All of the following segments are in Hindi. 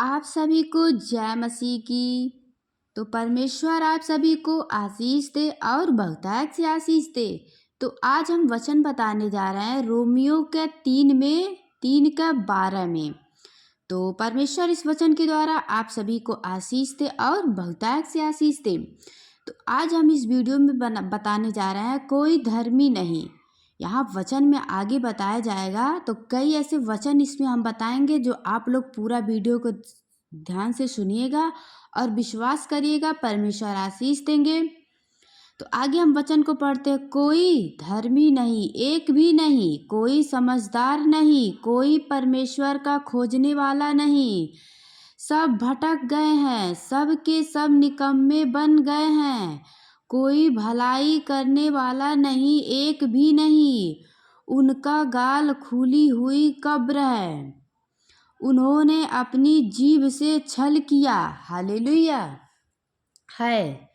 आप सभी को जय मसीह की। तो परमेश्वर आप सभी को आशीष दे और बहुतायत से आशीष दे। तो आज हम वचन बताने जा रहे हैं रोमियो के 3 का 12 में। तो परमेश्वर इस वचन के द्वारा आप सभी को आशीष दे और बहुतायत से आशीष दे। तो आज हम इस वीडियो में बताने जा रहे हैं कोई धर्मी नहीं। यहाँ वचन में आगे बताया जाएगा तो कई ऐसे वचन इसमें हम बताएंगे जो आप लोग पूरा वीडियो को ध्यान से सुनिएगा और विश्वास करिएगा, परमेश्वर आशीष देंगे। तो आगे हम वचन को पढ़ते हैं। कोई धर्मी नहीं, एक भी नहीं, कोई समझदार नहीं, कोई परमेश्वर का खोजने वाला नहीं। सब भटक गए हैं, सब के सब निकम्मे बन गए हैं। कोई भलाई करने वाला नहीं, एक भी नहीं। उनका गाल खुली हुई कब्र है। उन्होंने अपनी जीभ से छल किया। हालेलुया है।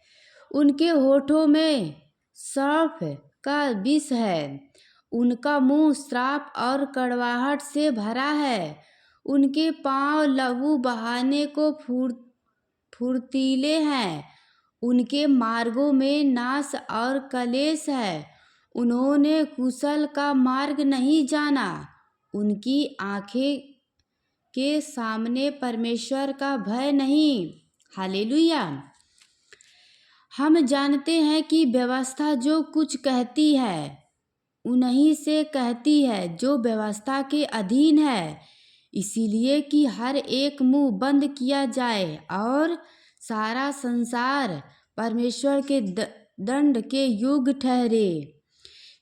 उनके होठों में सर्प का विष है। उनका मुंह श्राप और कड़वाहट से भरा है। उनके पांव लहू बहाने को फुर्तीले हैं। उनके मार्गों में नाश और कलेश है। उन्होंने कुशल का मार्ग नहीं जाना। उनकी आंखें के सामने परमेश्वर का भय नहीं। हालेलुया। हम जानते हैं कि व्यवस्था जो कुछ कहती है उन्हीं से कहती है जो व्यवस्था के अधीन है, इसीलिए कि हर एक मुंह बंद किया जाए और सारा संसार परमेश्वर के दंड के योग्य ठहरे।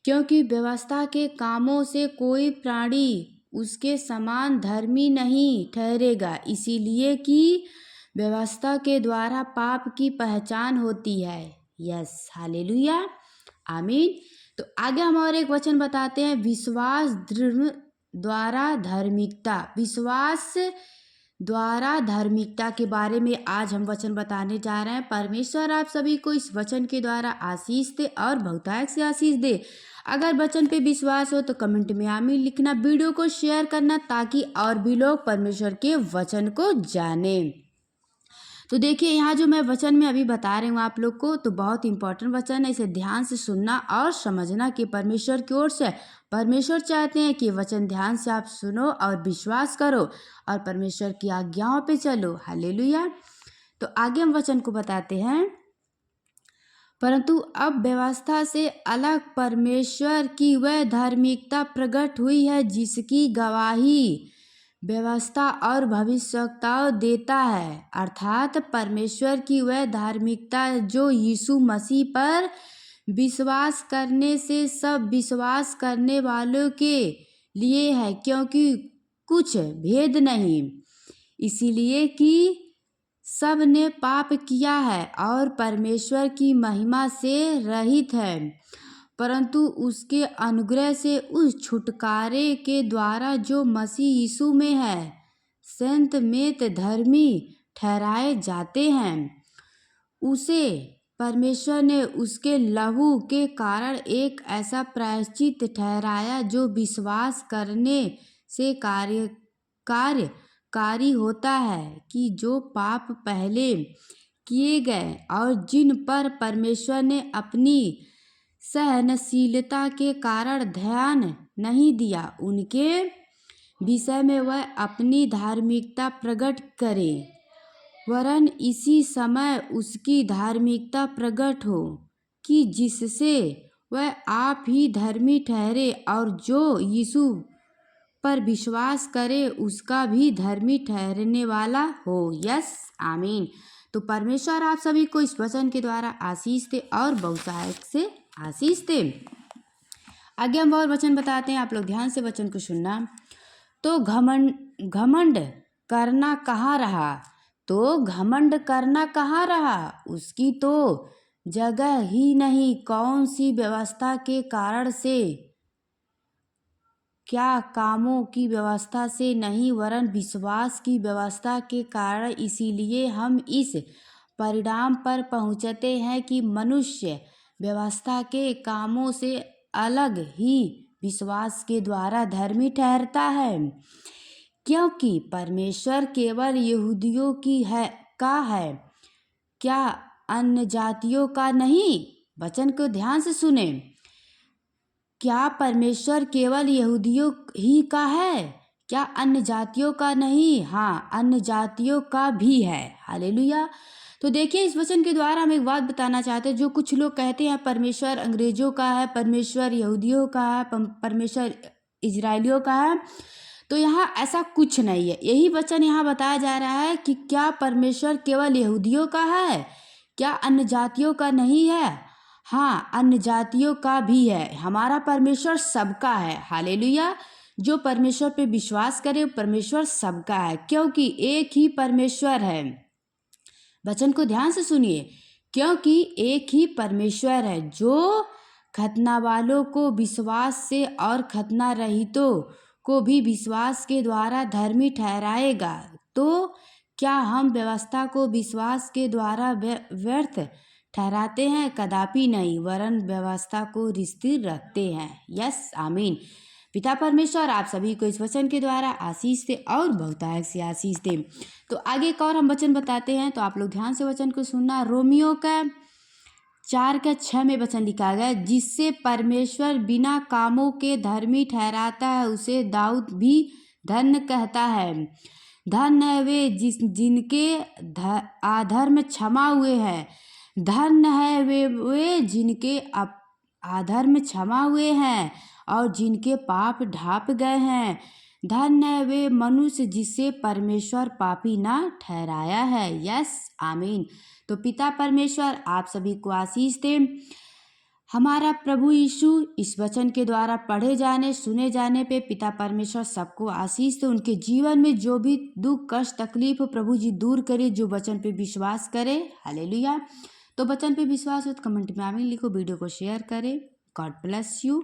क्योंकि व्यवस्था के कामों से कोई प्राणी उसके समान धर्मी नहीं ठहरेगा, इसीलिए कि व्यवस्था के द्वारा पाप की पहचान होती है। यस, हालेलुया, आमीन। तो आगे हम और एक वचन बताते हैं। विश्वास द्वारा धार्मिकता। विश्वास द्वारा धार्मिकता के बारे में आज हम वचन बताने जा रहे हैं। परमेश्वर आप सभी को इस वचन के द्वारा आशीष दे और बहुतायत से आशीष दे। अगर वचन पे विश्वास हो तो कमेंट में आमीन लिखना, वीडियो को शेयर करना ताकि और भी लोग परमेश्वर के वचन को जाने। तो देखिए, यहाँ जो मैं वचन में अभी बता रही हूँ आप लोग को, तो बहुत इंपॉर्टेंट वचन है। इसे ध्यान से सुनना और समझना कि परमेश्वर की ओर से परमेश्वर चाहते हैं कि वचन ध्यान से आप सुनो और विश्वास करो और परमेश्वर की आज्ञाओं पे चलो। हालेलुया। तो आगे हम वचन को बताते हैं। परंतु अब व्यवस्था से अलग परमेश्वर की वह धार्मिकता प्रकट हुई है जिसकी गवाही व्यवस्था और भविष्यवक्ताओं देता है, अर्थात परमेश्वर की वह धार्मिकता जो यीशु मसीह पर विश्वास करने से सब विश्वास करने वालों के लिए है, क्योंकि कुछ भेद नहीं, इसीलिए कि सब ने पाप किया है और परमेश्वर की महिमा से रहित है, परंतु उसके अनुग्रह से उस छुटकारे के द्वारा जो मसीह यीशु में है संत में धर्मी ठहराए जाते हैं। उसे परमेश्वर ने उसके लहू के कारण एक ऐसा प्रायश्चित ठहराया जो विश्वास करने से कार्यकारी होता है कि जो पाप पहले किए गए और जिन पर परमेश्वर ने अपनी सहनशीलता के कारण ध्यान नहीं दिया, उनके विषय में वह अपनी धार्मिकता प्रकट करे, वरन इसी समय उसकी धार्मिकता प्रकट हो कि जिससे वह आप ही धर्मी ठहरे और जो यीशु पर विश्वास करे उसका भी धर्मी ठहरने वाला हो। यस, आमीन। तो परमेश्वर आप सभी को इस वचन के द्वारा आशीष दे और बहुतायत से आशीष दे। आगे हम और वचन बताते हैं, आप लोग ध्यान से वचन को सुनना। तो घमंड करना कहाँ रहा? तो घमंड करना कहाँ रहा? उसकी तो जगह ही नहीं। कौन सी व्यवस्था के कारण से? क्या कामों की व्यवस्था से नहीं, वरन विश्वास की व्यवस्था के कारण। इसीलिए हम इस परिणाम पर पहुँचते हैं कि मनुष्य व्यवस्था के कामों से अलग ही विश्वास के द्वारा धर्मी ठहरता है। क्योंकि परमेश्वर केवल यहूदियों की है का है, क्या अन्य जातियों का नहीं? वचन को ध्यान से सुने। क्या परमेश्वर केवल यहूदियों ही का है, क्या अन्य जातियों का नहीं? हाँ, अन्य जातियों का भी है। हालेलुया। तो देखिए, इस वचन के द्वारा हम एक बात बताना चाहते हैं। जो कुछ लोग कहते हैं परमेश्वर अंग्रेजों का है, परमेश्वर यहूदियों का है, परमेश्वर इजरायलियों का है, तो यहाँ ऐसा कुछ नहीं है। यही वचन यहाँ बताया जा रहा है कि क्या परमेश्वर केवल यहूदियों का है, क्या अन्य जातियों का नहीं है? हाँ, अन्य जातियों का भी है। हमारा परमेश्वर सबका है। हालेलुया। जो परमेश्वर पे विश्वास करे, परमेश्वर सबका है, क्योंकि एक ही परमेश्वर है। वचन को ध्यान से सुनिए। क्योंकि एक ही परमेश्वर है जो खतना वालों को विश्वास से और खतना रहितों को भी विश्वास के द्वारा धर्मी ठहराएगा। तो क्या हम व्यवस्था को विश्वास के द्वारा व्यर्थ ठहराते हैं? कदापि नहीं, वरन व्यवस्था को स्थिर रखते हैं। यस, आमीन। पिता परमेश्वर आप सभी को इस वचन के द्वारा आशीष दे और बहुतायत से आशीष दे। तो आगे एक और हम वचन बताते हैं, तो आप लोग ध्यान से वचन को सुनना। रोमियो का 4:6 में वचन लिखा गया, जिससे परमेश्वर बिना कामों के धर्मी ठहराता है, उसे दाऊद भी धन्य कहता है। धन्य है वे जिनके अधर्म क्षमा हुए हैं। धन्य है वे जिनके अधर्म क्षमा हुए हैं और जिनके पाप ढांप गए हैं। धन्य है वे मनुष्य जिसे परमेश्वर पापी ना ठहराया है। यस, आमीन। तो पिता परमेश्वर आप सभी को आशीष दे। हमारा प्रभु यीशु इस वचन के द्वारा पढ़े जाने सुने जाने पे पिता परमेश्वर सबको आशीष दे। उनके जीवन में जो भी दुख कष्ट तकलीफ प्रभु जी दूर करे, जो वचन पे विश्वास करे। हालेलुया। तो वचन पे विश्वास हो तो कमेंट में आमीन लिखो, वीडियो को शेयर करें। God bless you.